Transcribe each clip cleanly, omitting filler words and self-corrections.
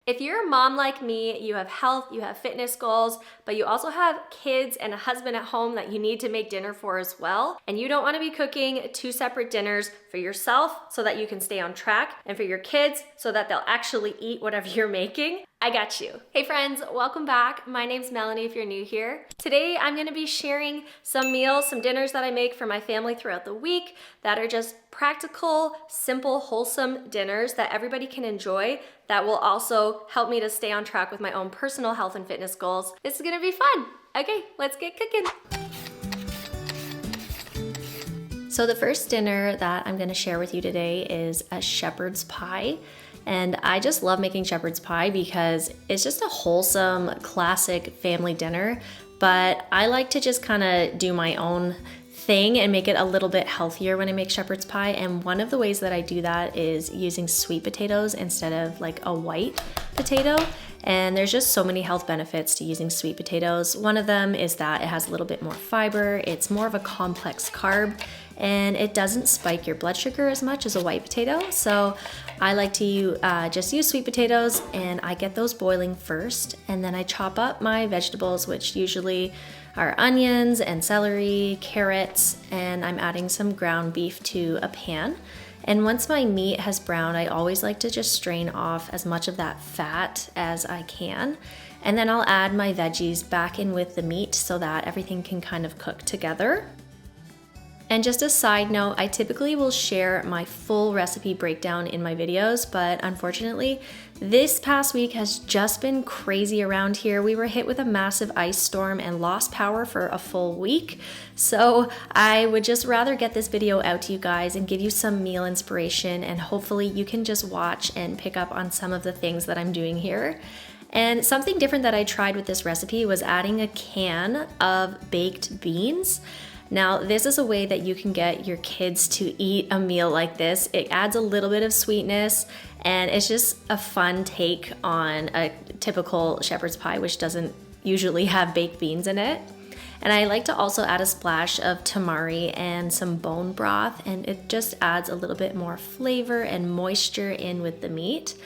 If you're a mom like me, you have health, you have fitness goals, but you also have kids and a husband at home that you need to make dinner for as well, and you don't want to be cooking two separate dinners for yourself so that you can stay on track, and for your kids so that they'll actually eat whatever you're making, I got you. Hey friends, welcome back. My name's Melanie if you're new here. Today I'm gonna be sharing some meals, some dinners that I make for my family throughout the week that are just practical, simple, wholesome dinners that everybody can enjoy that will also help me to stay on track with my own personal health and fitness goals. This is gonna be fun. Okay, let's get cooking. So the first dinner that I'm gonna share with you today is a shepherd's pie. And I just love making shepherd's pie because it's just a wholesome, classic family dinner. But I like to just kind of do my own thing and make it a little bit healthier when I make shepherd's pie. And one of the ways that I do that is using sweet potatoes instead of like a white potato. And there's just so many health benefits to using sweet potatoes. One of them is that it has a little bit more fiber, it's more of a complex carb, and it doesn't spike your blood sugar as much as a white potato. So I like to just use sweet potatoes, and I get those boiling first, and then I chop up my vegetables, which usually are onions and celery, carrots, and I'm adding some ground beef to a pan. And once my meat has browned, I always like to just strain off as much of that fat as I can. And then I'll add my veggies back in with the meat so that everything can kind of cook together. And just a side note, I typically will share my full recipe breakdown in my videos, but unfortunately, this past week has just been crazy around here. We were hit with a massive ice storm and lost power for a full week. So I would just rather get this video out to you guys and give you some meal inspiration, and hopefully you can just watch and pick up on some of the things that I'm doing here. And something different that I tried with this recipe was adding a can of baked beans. Now, this is a way that you can get your kids to eat a meal like this. It adds a little bit of sweetness, and it's just a fun take on a typical shepherd's pie, which doesn't usually have baked beans in it. And I like to also add a splash of tamari and some bone broth, and it just adds a little bit more flavor and moisture in with the meat.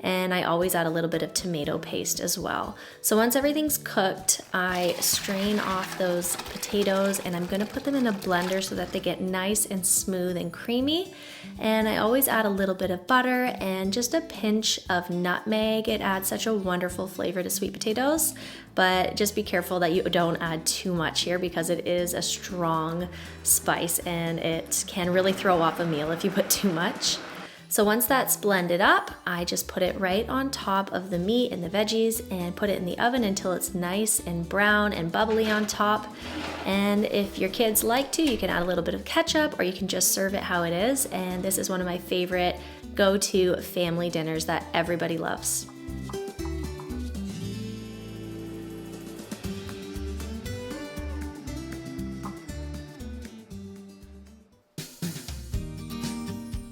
And I always add a little bit of tomato paste as well. So once everything's cooked, I strain off those potatoes, and I'm gonna put them in a blender so that they get nice and smooth and creamy. And I always add a little bit of butter and just a pinch of nutmeg. It adds such a wonderful flavor to sweet potatoes, but just be careful that you don't add too much here because it is a strong spice and it can really throw off a meal if you put too much. So once that's blended up, I just put it right on top of the meat and the veggies and put it in the oven until it's nice and brown and bubbly on top. And if your kids like to, you can add a little bit of ketchup, or you can just serve it how it is. And this is one of my favorite go-to family dinners that everybody loves.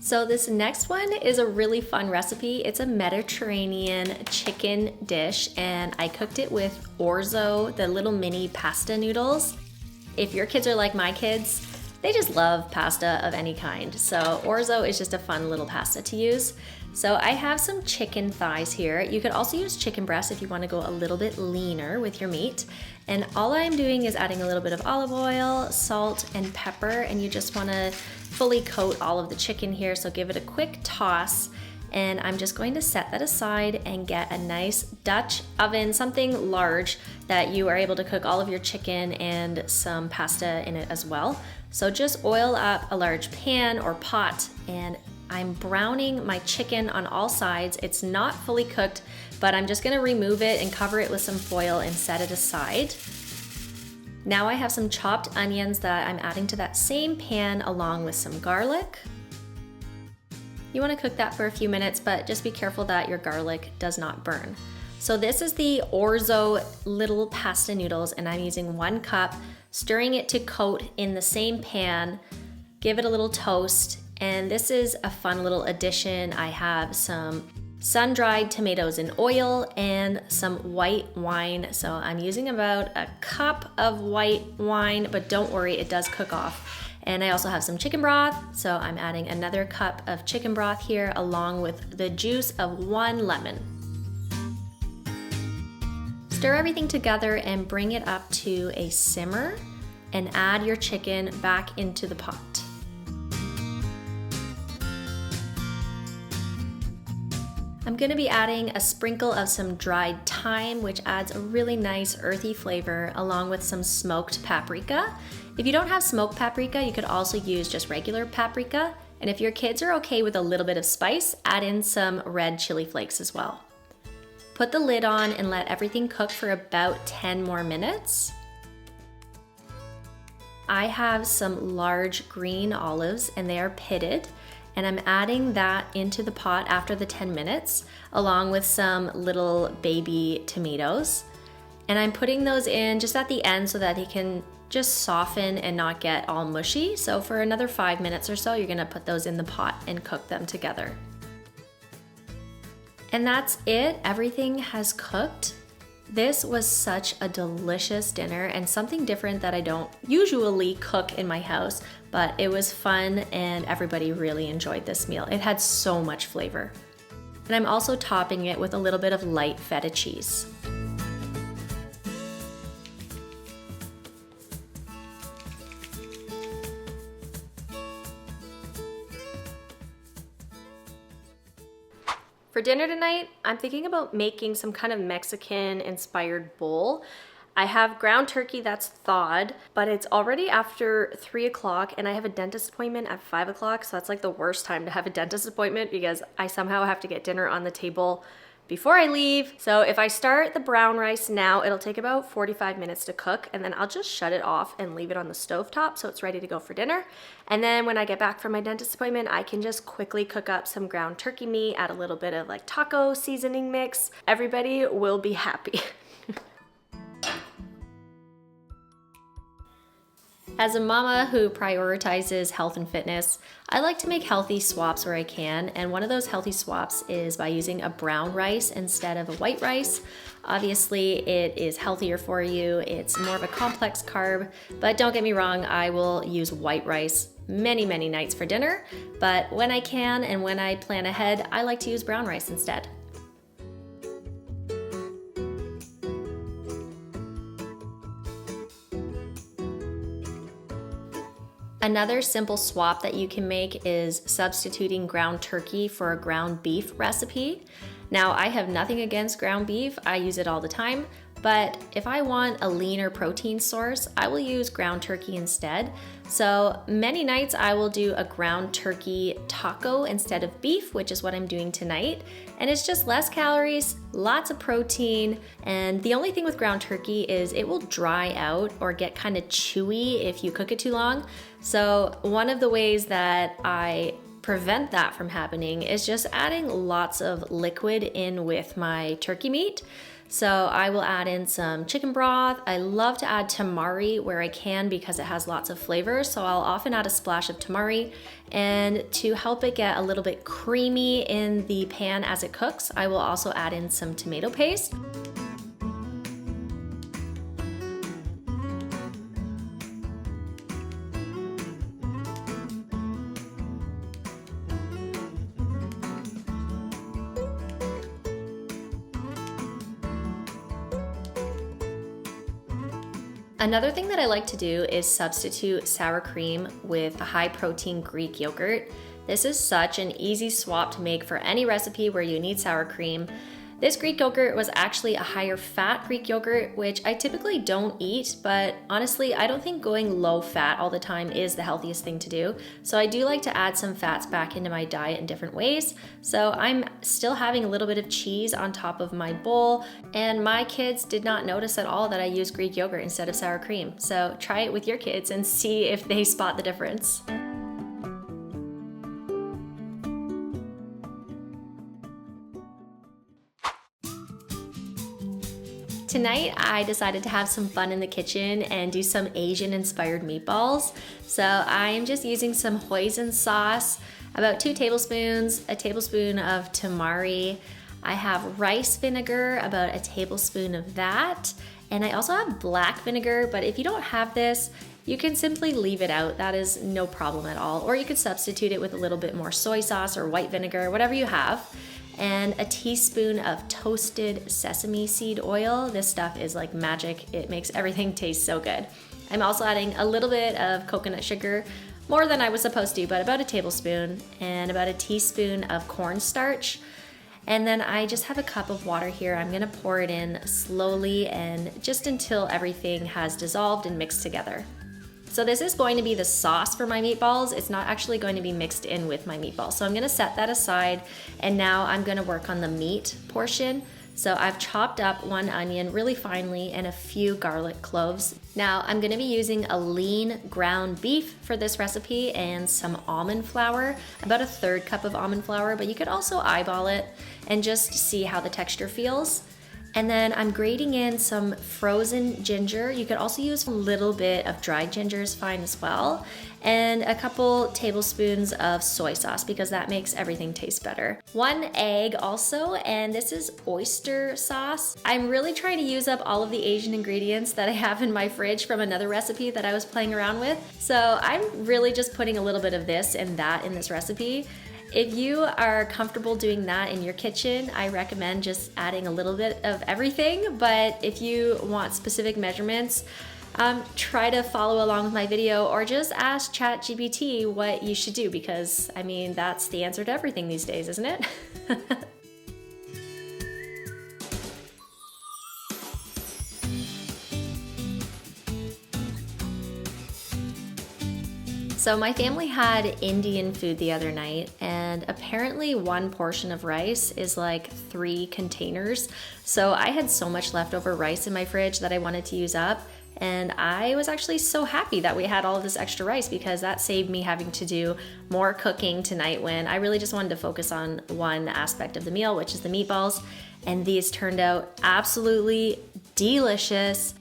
So this next one is a really fun recipe. It's a Mediterranean chicken dish, and I cooked it with orzo, the little mini pasta noodles. If your kids are like my kids, they just love pasta of any kind. So orzo is just a fun little pasta to use. So I have some chicken thighs here. You could also use chicken breast if you want to go a little bit leaner with your meat. And all I'm doing is adding a little bit of olive oil, salt, and pepper, and you just want to fully coat all of the chicken here, so give it a quick toss. And I'm just going to set that aside and get a nice Dutch oven, something large that you are able to cook all of your chicken and some pasta in it as well. So just oil up a large pan or pot, and I'm browning my chicken on all sides. It's not fully cooked, but I'm just gonna remove it and cover it with some foil and set it aside. Now I have some chopped onions that I'm adding to that same pan along with some garlic. You want to cook that for a few minutes, but just be careful that your garlic does not burn. So this is the orzo little pasta noodles, and I'm using 1 cup, stirring it to coat in the same pan. Give it a little toast, and this is a fun little addition. I have some sun-dried tomatoes in oil and some white wine. So I'm using about a cup of white wine, but don't worry, it does cook off. And I also have some chicken broth, so I'm adding another cup of chicken broth here along with the juice of 1 lemon. Stir everything together and bring it up to a simmer and add your chicken back into the pot. I'm gonna be adding a sprinkle of some dried thyme, which adds a really nice earthy flavor, along with some smoked paprika. If you don't have smoked paprika, you could also use just regular paprika. And if your kids are okay with a little bit of spice, add in some red chili flakes as well. Put the lid on and let everything cook for about 10 more minutes. I have some large green olives and they are pitted, and I'm adding that into the pot after the 10 minutes, along with some little baby tomatoes. And I'm putting those in just at the end so that they can just soften and not get all mushy. So for another 5 minutes or so, you're gonna put those in the pot and cook them together. And that's it, everything has cooked. This was such a delicious dinner and something different that I don't usually cook in my house, but it was fun and everybody really enjoyed this meal. It had so much flavor. And I'm also topping it with a little bit of light feta cheese. For dinner tonight, I'm thinking about making some kind of Mexican-inspired bowl. I have ground turkey that's thawed, but it's already after 3 o'clock and I have a dentist appointment at 5 o'clock, so that's like the worst time to have a dentist appointment because I somehow have to get dinner on the table before I leave. So if I start the brown rice now, it'll take about 45 minutes to cook, and then I'll just shut it off and leave it on the stovetop so it's ready to go for dinner. And then when I get back from my dentist appointment, I can just quickly cook up some ground turkey meat, add a little bit of like taco seasoning mix. Everybody will be happy. As a mama who prioritizes health and fitness, I like to make healthy swaps where I can, and one of those healthy swaps is by using a brown rice instead of a white rice. Obviously, it is healthier for you, it's more of a complex carb, but don't get me wrong, I will use white rice many nights for dinner, but when I can and when I plan ahead, I like to use brown rice instead. Another simple swap that you can make is substituting ground turkey for a ground beef recipe. Now, I have nothing against ground beef, I use it all the time, but if I want a leaner protein source, I will use ground turkey instead. So many nights I will do a ground turkey taco instead of beef, which is what I'm doing tonight. And it's just less calories, lots of protein, and the only thing with ground turkey is it will dry out or get kind of chewy if you cook it too long. So one of the ways that I prevent that from happening is just adding lots of liquid in with my turkey meat. So I will add in some chicken broth. I love to add tamari where I can because it has lots of flavor. So I'll often add a splash of tamari, and to help it get a little bit creamy in the pan as it cooks, I will also add in some tomato paste. Another thing that I like to do is substitute sour cream with a high protein Greek yogurt. This is such an easy swap to make for any recipe where you need sour cream. This Greek yogurt was actually a higher fat Greek yogurt, which I typically don't eat, but honestly, I don't think going low fat all the time is the healthiest thing to do. So I do like to add some fats back into my diet in different ways. So I'm still having a little bit of cheese on top of my bowl, and my kids did not notice at all that I used Greek yogurt instead of sour cream. So try it with your kids and see if they spot the difference. Tonight, I decided to have some fun in the kitchen and do some Asian-inspired meatballs. So I am just using some hoisin sauce, about 2 tablespoons, a tablespoon of tamari. I have rice vinegar, about a tablespoon of that. And I also have black vinegar, but if you don't have this, you can simply leave it out. That is no problem at all. Or you could substitute it with a little bit more soy sauce or white vinegar, whatever you have. and a teaspoon of toasted sesame seed oil. This stuff is like magic. It makes everything taste so good. I'm also adding a little bit of coconut sugar, more than I was supposed to, but about a tablespoon, and about a teaspoon of cornstarch. And then I just have a cup of water here. I'm gonna pour it in slowly and just until everything has dissolved and mixed together. So this is going to be the sauce for my meatballs. It's not actually going to be mixed in with my meatballs. So I'm gonna set that aside, and now I'm gonna work on the meat portion. So I've chopped up one onion really finely and a few garlic cloves. Now I'm gonna be using a lean ground beef for this recipe and some almond flour, about a 1/3 cup of almond flour, but you could also eyeball it and just see how the texture feels. And then I'm grating in some frozen ginger. You could also use a little bit of dried ginger is fine as well. And a couple tablespoons of soy sauce because that makes everything taste better. 1 egg also, and this is oyster sauce. I'm really trying to use up all of the Asian ingredients that I have in my fridge from another recipe that I was playing around with. So I'm really just putting a little bit of this and that in this recipe. If you are comfortable doing that in your kitchen, I recommend just adding a little bit of everything. But if you want specific measurements, try to follow along with my video or just ask ChatGPT what you should do because, I mean, that's the answer to everything these days, isn't it? So my family had Indian food the other night, and apparently 1 portion of rice is like 3 containers. So I had so much leftover rice in my fridge that I wanted to use up, and I was actually so happy that we had all of this extra rice because that saved me having to do more cooking tonight when I really just wanted to focus on one aspect of the meal, which is the meatballs, and these turned out absolutely delicious.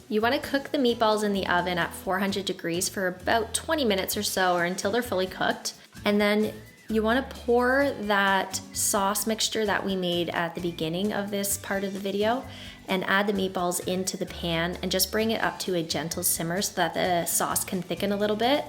You want to cook the meatballs in the oven at 400 degrees for about 20 minutes or so, or until they're fully cooked. And then you want to pour that sauce mixture that we made at the beginning of this part of the video and add the meatballs into the pan and just bring it up to a gentle simmer so that the sauce can thicken a little bit.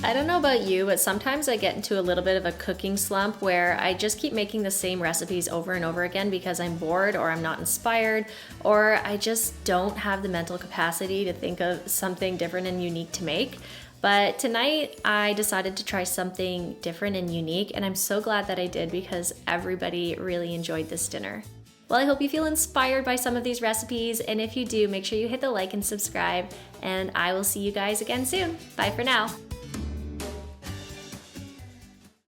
I don't know about you, but sometimes I get into a little bit of a cooking slump where I just keep making the same recipes over and over again because I'm bored or I'm not inspired or I just don't have the mental capacity to think of something different and unique to make. But tonight I decided to try something different and unique, and I'm so glad that I did because everybody really enjoyed this dinner. Well, I hope you feel inspired by some of these recipes, and if you do, make sure you hit the like and subscribe, and I will see you guys again soon. Bye for now.